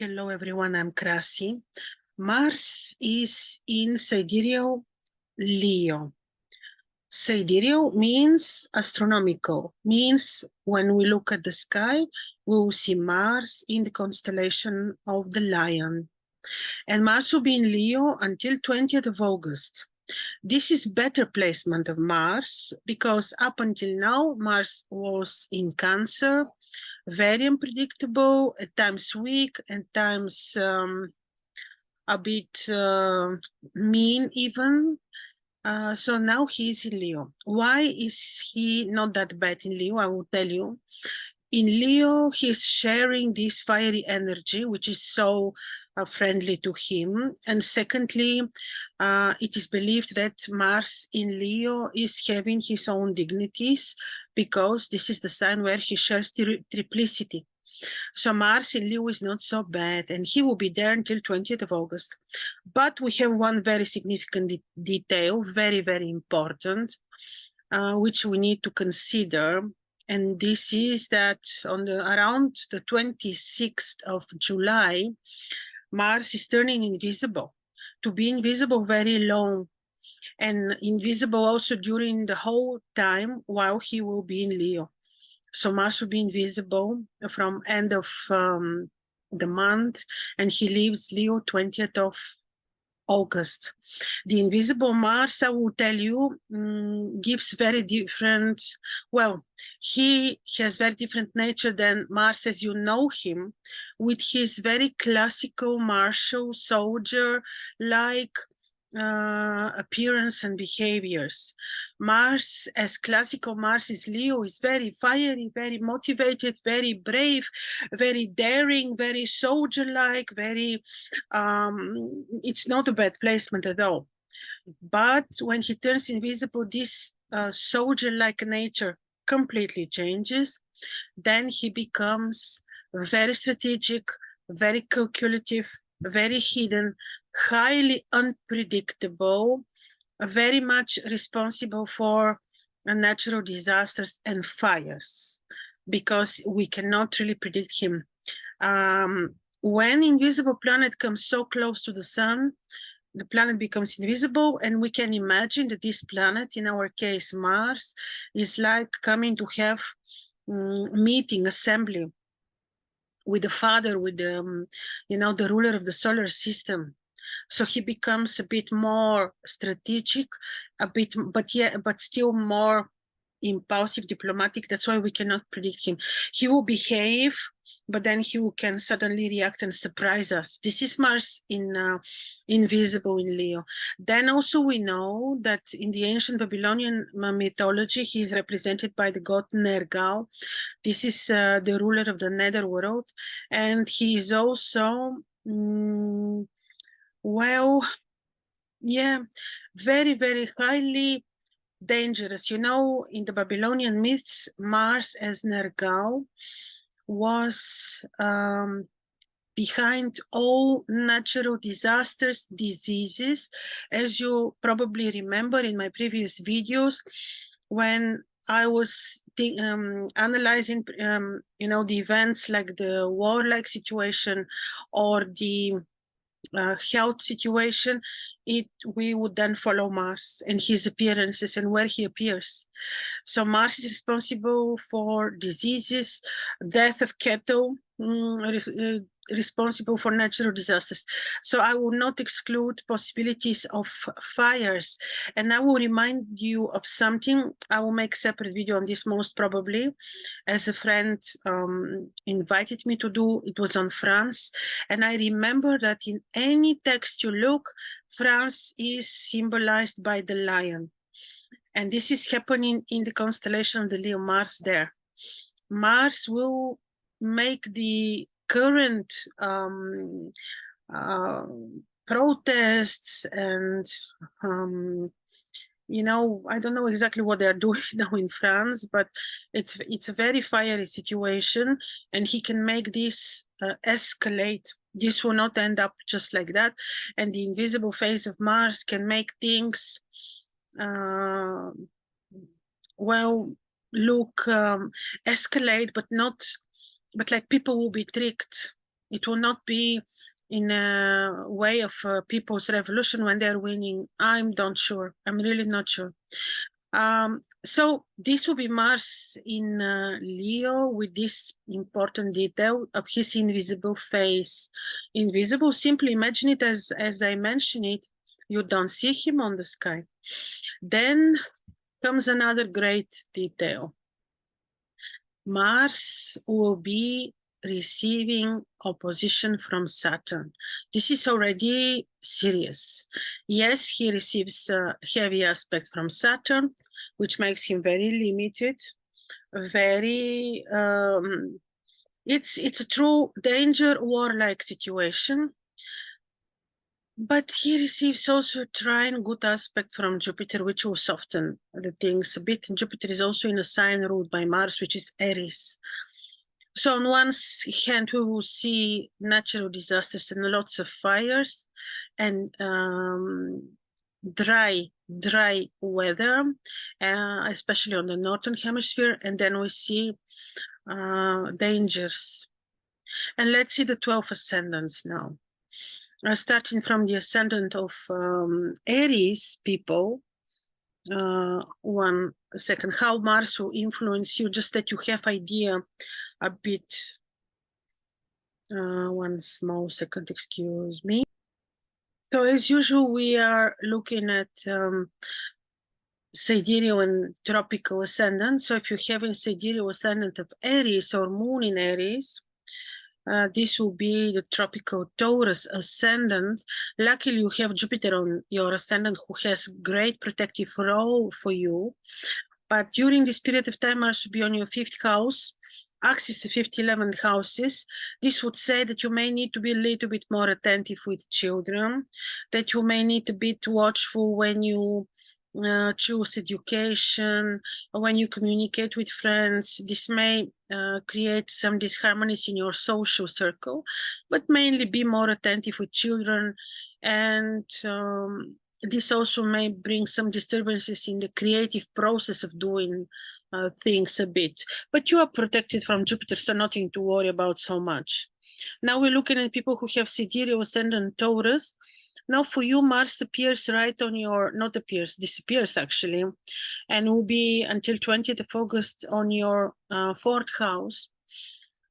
Hello everyone, I'm Krasi. Mars is in Sidereal Leo. Sidereal means astronomical, means when we look at the sky, we will see Mars in the constellation of the Lion. And Mars will be in Leo until 20th of August. This is better placement of Mars because up until now, Mars was in Cancer, very unpredictable, at times weak, at times a bit mean even. So now he's in Leo. Why is he not that bad in Leo? I will tell you. In Leo, he's sharing this fiery energy, which is so friendly to him. And secondly, it is believed that Mars in Leo is having his own dignities because this is the sign where he shares triplicity. So Mars in Leo is not so bad, and he will be there until 20th of August. But we have one very significant detail, very, very important, which we need to consider. And this is that around the 26th of July, Mars is turning invisible. To be invisible very long, and invisible also during the whole time while he will be in Leo. So Mars will be invisible from end of the month, and he leaves Leo 20th of August. The invisible Mars, I will tell you, gives very different, well, he has very different nature than Mars as you know him, with his very classical martial soldier-like appearance and behaviors. Mars, as classical Mars is Leo, is very fiery, very motivated, very brave, very daring, very soldier-like, very, it's not a bad placement at all. But when he turns invisible, this soldier-like nature completely changes. Then he becomes very strategic, very calculative, very hidden, highly unpredictable, very much responsible for natural disasters and fires, because we cannot really predict him. When invisible planet comes so close to the sun, the planet becomes invisible, and we can imagine that this planet, in our case Mars, is like coming to have meeting, assembly with the father, with the, the ruler of the solar system. So he becomes a bit more strategic, a bit, but still more impulsive, diplomatic. That's why we cannot predict him. He will behave, but then he can suddenly react and surprise us. This is Mars in invisible in Leo. Then also we know that in the ancient Babylonian mythology, he is represented by the god Nergal. This is the ruler of the netherworld, and he is also well, yeah, very, very highly dangerous. In the Babylonian myths, Mars as Nergal was behind all natural disasters, diseases. As you probably remember in my previous videos, when I was analyzing, the events like the war-like situation or the health situation, we would then follow Mars and his appearances and where he appears. So Mars is responsible for diseases, death of cattle, responsible for natural disasters. So I will not exclude possibilities of fires. And I will remind you of something. I will make a separate video on this most probably, as a friend invited me to do. It was on France. And I remember that in any text you look, France is symbolized by the lion. And this is happening in the constellation of the Leo Mars there. Mars will make the current protests and, I don't know exactly what they're doing now in France, but it's a very fiery situation, and he can make this escalate. This will not end up just like that. And the invisible phase of Mars can make things, escalate, but like people will be tricked. It will not be in a way of people's revolution when they're winning. I'm not sure. I'm really not sure. So this will be Mars in Leo with this important detail of his invisible face. Invisible, simply imagine it as I mentioned it, you don't see him on the sky. Then comes another great detail. Mars will be receiving opposition from Saturn. This is already serious. Yes, he receives a heavy aspect from Saturn, which makes him very limited, very, it's a true danger, warlike situation. But he receives also a trine good aspect from Jupiter, which will soften the things a bit. And Jupiter is also in a sign ruled by Mars, which is Aries. So on one hand, we will see natural disasters and lots of fires and dry weather, especially on the northern hemisphere. And then we see dangers. And let's see the 12 ascendants now. Starting from the ascendant of Aries people, 1 second, how Mars will influence you, just that you have idea a bit. 1 small second, excuse me. So as usual, we are looking at sidereal and tropical ascendant. So if you have a sidereal ascendant of Aries or moon in Aries, this will be the tropical Taurus ascendant. Luckily, you have Jupiter on your ascendant who has great protective role for you. But during this period of time, Mars will be on your 5th house, axis to 5th, 11th houses. This would say that you may need to be a little bit more attentive with children, that you may need to be watchful when you choose education, or when you communicate with friends. This may create some disharmonies in your social circle, but mainly be more attentive with children. And this also may bring some disturbances in the creative process of doing things a bit. But you are protected from Jupiter, so nothing to worry about so much. Now we're looking at people who have sidereal ascendant Taurus. Now for you, Mars appears right on your, not appears, disappears actually, and will be until 20th of August on your 4th house.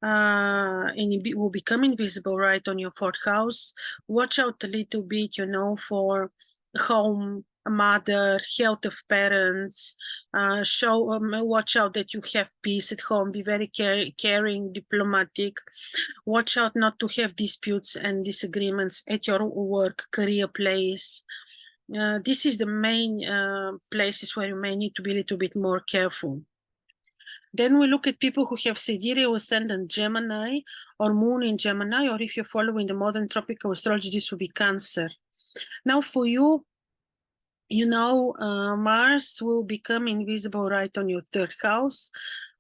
And it will become invisible right on your 4th house. Watch out a little bit, you know, for home, mother, health of parents. Watch out that you have peace at home. Be very caring, diplomatic. Watch out not to have disputes and disagreements at your work, career place. This is the main places where you may need to be a little bit more careful. Then we look at people who have sidereal ascendant Gemini or moon in Gemini, or if you're following the modern tropical astrology, this will be Cancer. Now for you, you know, Mars will become invisible right on your 3rd house.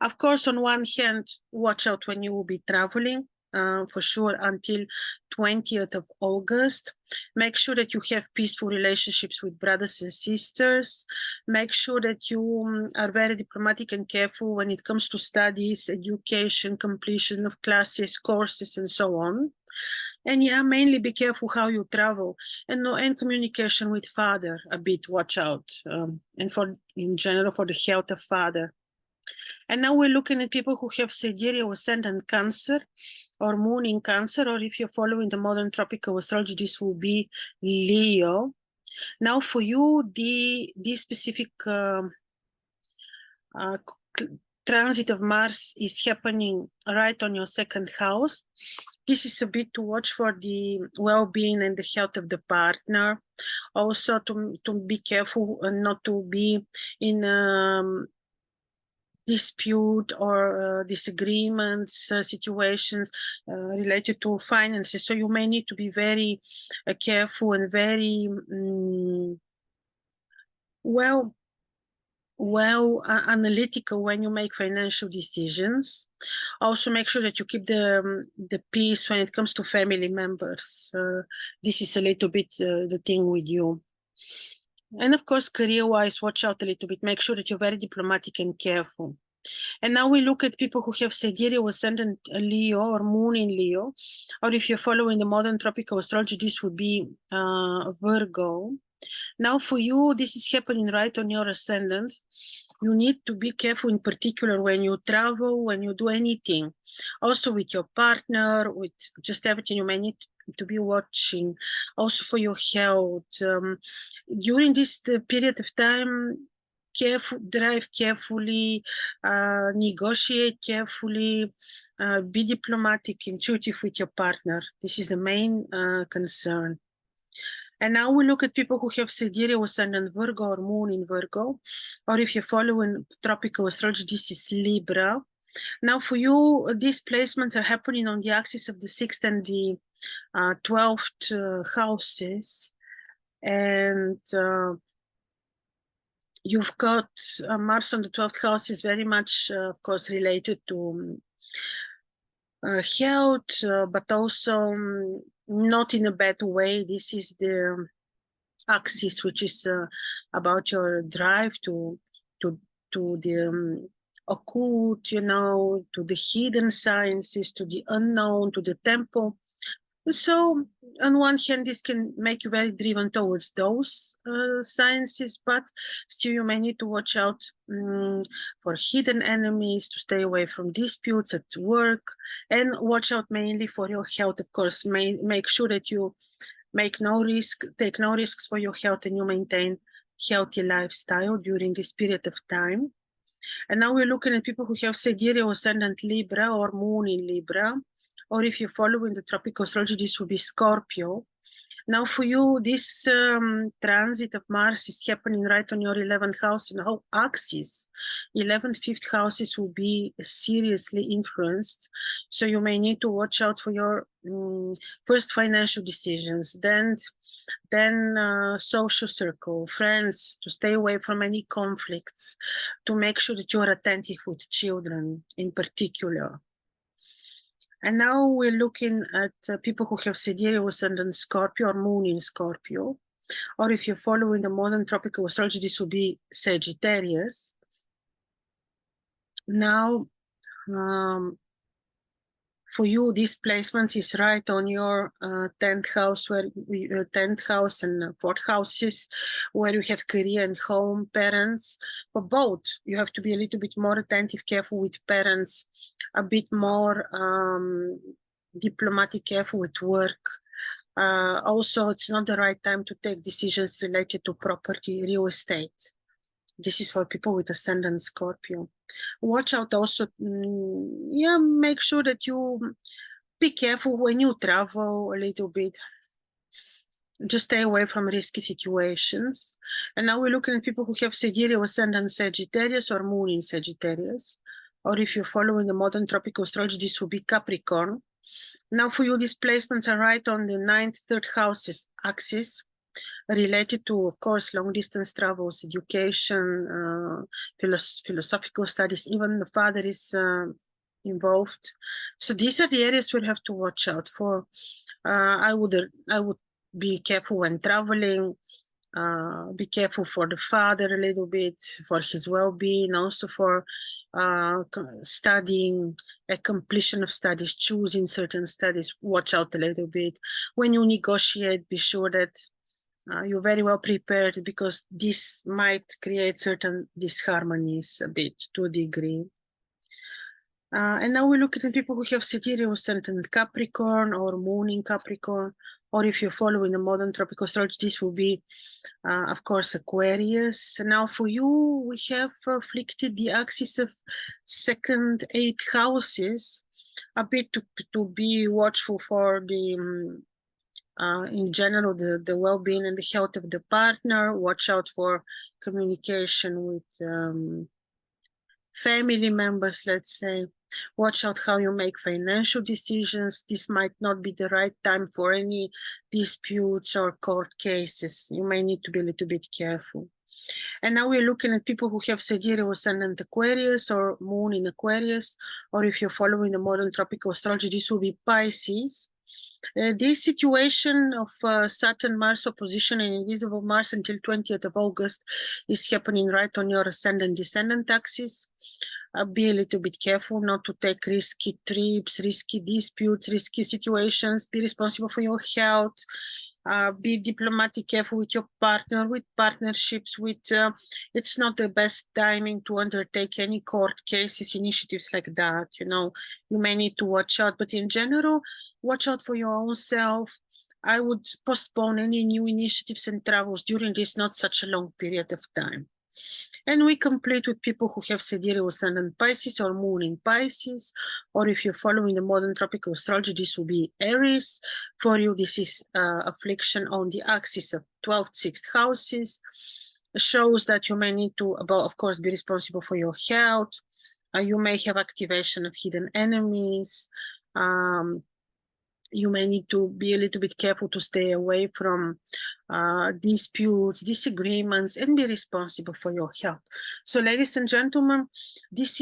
Of course, on one hand, watch out when you will be traveling, for sure, until 20th of August. Make sure that you have peaceful relationships with brothers and sisters. Make sure that you are very diplomatic and careful when it comes to studies, education, completion of classes, courses, and so on. And yeah, mainly be careful how you travel, and communication with father a bit, watch out, and for in general for the health of father. And now we're looking at people who have sidereal ascendant Cancer or moon in Cancer, or if you're following the modern tropical astrology, this will be Leo. Now for you, this specific transit of Mars is happening right on your 2nd house. This is a bit to watch for the well-being and the health of the partner. Also to be careful and not to be in dispute or disagreements, situations related to finances. So you may need to be very careful and very analytical when you make financial decisions. Also make sure that you keep the peace when it comes to family members. This is a little bit the thing with you. And of course, career-wise, watch out a little bit. Make sure that you're very diplomatic and careful. And now we look at people who have sidereal ascendant Leo or moon in Leo, or if you're following the modern tropical astrology, this would be Virgo. Now for you, this is happening right on your ascendant. You need to be careful in particular when you travel, when you do anything. Also with your partner, with just everything, you may need to be watching. Also for your health. During this period of time, drive carefully, negotiate carefully, be diplomatic, intuitive with your partner. This is the main concern. And now we look at people who have sidereal ascendant Virgo or moon in Virgo, or if you're following tropical astrology, this is Libra. Now for you, these placements are happening on the axis of the 6th and the 12th houses. And you've got Mars on the 12th house is very much, of course, related to health, but also not in a bad way. This is the axis, which is about your drive to the occult, you know, to the hidden sciences, to the unknown, to the temple. So on one hand, this can make you very driven towards those sciences, but still you may need to watch out for hidden enemies, to stay away from disputes at work, and watch out mainly for your health. Of course, make sure that you take no risks for your health, and you maintain healthy lifestyle during this period of time. And now we're looking at people who have sidereal ascendant Libra or moon in Libra, or if you're following the tropical astrology, this would be Scorpio. Now for you, this transit of Mars is happening right on your 11th house in whole axis. 11th, 5th houses will be seriously influenced. So you may need to watch out for your first financial decisions, then social circle, friends, to stay away from any conflicts, to make sure that you're attentive with children in particular. And now we're looking at people who have sidereal ascendant Scorpio or moon in Scorpio, or if you're following the modern tropical astrology, this will be Sagittarius. Now, for you, this placement is right on your 10th house, where 10th house and 4th houses, where you have career and home, parents. For both, you have to be a little bit more attentive, careful with parents, a bit more diplomatic, careful with work. Also, it's not the right time to take decisions related to property, real estate. This is for people with ascendant Scorpio. Watch out also, make sure that you be careful when you travel a little bit. Just stay away from risky situations. And now we're looking at people who have sidereal ascendant Sagittarius or moon in Sagittarius. Or if you're following the modern tropical astrology, this will be Capricorn. Now for you, these placements are right on the 9th, 3rd houses axis, related to, of course, long distance travels, education, philosophical studies. Even the father is involved. So these are the areas we'll have to watch out for. I would be careful when traveling. Be careful for the father a little bit, for his well-being, also for studying, a completion of studies, choosing certain studies. Watch out a little bit. When you negotiate, be sure that you're very well prepared, because this might create certain disharmonies a bit, to a degree. And now we look at the people who have sidereal ascendant Capricorn or moon in Capricorn, or if you're following the modern tropical astrology, this will be, of course, Aquarius. Now for you, we have afflicted the axis of 2nd, 8th houses, a bit to be watchful for the in general, the well-being and the health of the partner. Watch out for communication with family members, let's say. Watch out how you make financial decisions. This might not be the right time for any disputes or court cases. You may need to be a little bit careful. And now we're looking at people who have sidereal ascendant Aquarius or moon in Aquarius, or if you're following the modern tropical astrology, this will be Pisces. This situation of Saturn-Mars opposition and invisible Mars until 20th of August is happening right on your ascendant-descendant axis. Be a little bit careful not to take risky trips, risky disputes, risky situations. Be responsible for your health. Be diplomatic, careful with your partner, with partnerships, with it's not the best timing to undertake any court cases, initiatives like that. You know, you may need to watch out, but in general, watch out for your own self. I would postpone any new initiatives and travels during this not such a long period of time. And we complete with people who have sidereal sun in Pisces or moon in Pisces, or if you're following the modern tropical astrology, this will be Aries. For you, this is affliction on the axis of 12th, 6th houses. It shows that you may need to, of course, be responsible for your health. You may have activation of hidden enemies. You may need to be a little bit careful to stay away from disputes, disagreements, and be responsible for your health. So, ladies and gentlemen, this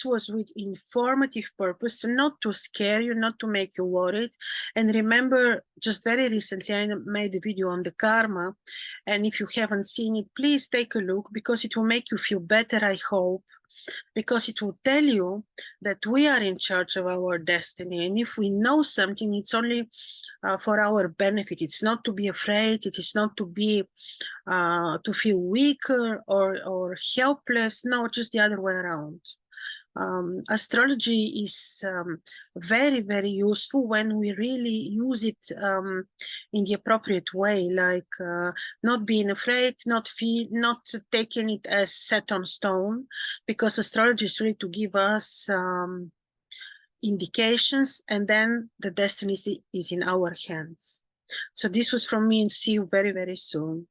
was with informative purpose, not to scare you, not to make you worried. And remember, just very recently, I made a video on the karma. And if you haven't seen it, please take a look, because it will make you feel better, I hope. Because it will tell you that we are in charge of our destiny. And if we know something, it's only for our benefit. It's not to be afraid. It is not to be to feel weaker or helpless. No, just the other way around. Astrology is very, very useful when we really use it in the appropriate way, like not being afraid, not taking it as set on stone, because astrology is really to give us indications, and then the destiny is in our hands. So this was from me, and see you very, very soon.